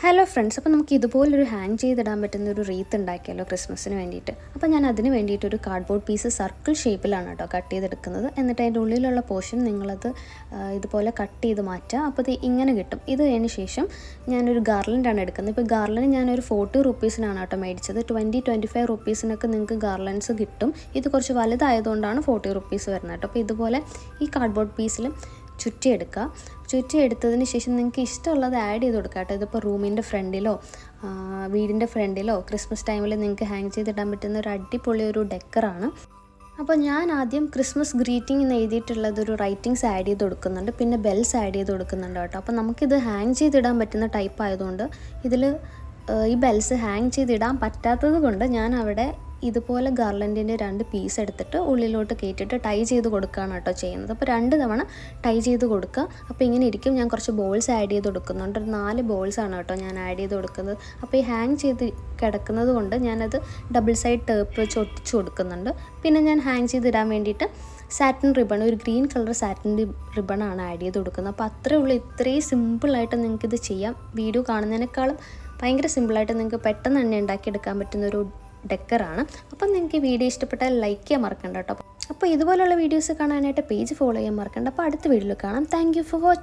Hello friends, അപ്പോൾ നമുക്ക് ഇതുപോലൊരു ഹാങ് ചെയ്തിടാൻ പറ്റുന്ന ഒരു റീത്ത് ഉണ്ടാക്കിയല്ലോ ക്രിസ്മസിന് വേണ്ടിയിട്ട്. അപ്പോൾ ഞാൻ അതിന് വേണ്ടിയിട്ട് ഒരു കാർഡ്ബോർഡ് പീസ് സർക്കിൾ ഷേപ്പിലാണ് കേട്ടോ കട്ട് ചെയ്തെടുക്കുന്നത്. എന്നിട്ട് അതിൻ്റെ ഉള്ളിലുള്ള പോർഷൻ നിങ്ങളത് ഇതുപോലെ കട്ട് ചെയ്ത് മാറ്റുക. അപ്പോൾ ഇത് ഇങ്ങനെ കിട്ടും. ഇത് കഴിഞ്ഞ ശേഷം ഞാനൊരു ഗാർലൻഡാണ് എടുക്കുന്നത്. ഇപ്പോൾ ഗാർലൻഡ് ഞാനൊരു 40 റുപ്പീസിനാണ് കേട്ടോ മേടിച്ചത്. 20-25 റുപ്പീസിനൊക്കെ നിങ്ങൾക്ക് ഗാർലൻഡ്സ് കിട്ടും. ഇത് കുറച്ച് വലുതായതുകൊണ്ടാണ് 40 റുപ്പീസ് വരുന്നത് കേട്ടോ. അപ്പോൾ ഇതുപോലെ ഈ കാർഡ്ബോർഡ് പീസിൽ ചുറ്റിയെടുത്തതിന് ശേഷം നിങ്ങൾക്ക് ഇഷ്ടമുള്ളത് ആഡ് ചെയ്ത് കൊടുക്കുക കേട്ടോ. ഇതിപ്പോൾ റൂമിൻ്റെ ഫ്രണ്ടിലോ വീടിൻ്റെ ഫ്രണ്ടിലോ ക്രിസ്മസ് ടൈമിൽ നിങ്ങൾക്ക് ഹാങ് ചെയ്തിടാൻ പറ്റുന്ന ഒരു അടിപൊളി ഒരു ഡെക്കറാണ്. അപ്പോൾ ഞാൻ ആദ്യം ക്രിസ്മസ് ഗ്രീറ്റിംഗ് എന്ന് എഴുതിയിട്ടുള്ളതൊരു റൈറ്റിങ്സ് ആഡ് ചെയ്ത് കൊടുക്കുന്നുണ്ട്, പിന്നെ ബെൽസ് ആഡ് ചെയ്ത് കൊടുക്കുന്നുണ്ട് കേട്ടോ. അപ്പോൾ നമുക്കിത് ഹാങ് ചെയ്തിടാൻ പറ്റുന്ന ടൈപ്പ് ആയതുകൊണ്ട് ഇതിൽ ഈ ബെൽസ് ഹാങ് ചെയ്തിടാൻ പറ്റാത്തത് കൊണ്ട് ഞാൻ അവിടെ ഇതുപോലെ ഗാർലൻഡിൻ്റെ 2 പീസ് എടുത്തിട്ട് ഉള്ളിലോട്ട് കയറ്റിയിട്ട് ടൈ ചെയ്ത് കൊടുക്കുകയാണ് കേട്ടോ ചെയ്യുന്നത്. അപ്പോൾ 2 തവണ ടൈ ചെയ്ത് കൊടുക്കുക. അപ്പോൾ ഇങ്ങനെ ഇരിക്കും. ഞാൻ കുറച്ച് ബോൾസ് ആഡ് ചെയ്ത് കൊടുക്കുന്നുണ്ട്. ഒരു 4 ബോൾസാണ് കേട്ടോ ഞാൻ ആഡ് ചെയ്ത് കൊടുക്കുന്നത്. അപ്പോൾ ഈ ഹാങ് ചെയ്ത് കിടക്കുന്നത് കൊണ്ട് ഞാനത് ഡബിൾ സൈഡ് ടേപ്പ് വെച്ച് ഒട്ടിച്ച് കൊടുക്കുന്നുണ്ട്. പിന്നെ ഞാൻ ഹാങ് ചെയ്തിടാൻ വേണ്ടിയിട്ട് സാറ്റിൻ റിബൺ, ഒരു ഗ്രീൻ കളർ സാറ്റിൻ റിബണാണ് ആഡ് ചെയ്ത് കൊടുക്കുന്നത്. അപ്പോൾ അത്രയേ ഉള്ളൂ. ഇത്രയും സിമ്പിളായിട്ട് നിങ്ങൾക്കിത് ചെയ്യാം. വീഡിയോ കാണുന്നതിനേക്കാളും ഭയങ്കര സിമ്പിളായിട്ട് നിങ്ങൾക്ക് പെട്ടെന്ന് തന്നെ ഉണ്ടാക്കിയെടുക്കാൻ പറ്റുന്നൊരു ഡെക്കറാണ്. അപ്പം നിങ്ങൾക്ക് ഈ വീഡിയോ ഇഷ്ടപ്പെട്ടാൽ ലൈക്ക് ചെയ്യാൻ മറക്കണ്ട കേട്ടോ. അപ്പോൾ ഇതുപോലുള്ള വീഡിയോസ് കാണാനായിട്ട് പേജ് ഫോളോ ചെയ്യാൻ മറക്കണ്ട. അപ്പോൾ അടുത്ത വീഡിയോയിൽ കാണാം. Thank you for watching.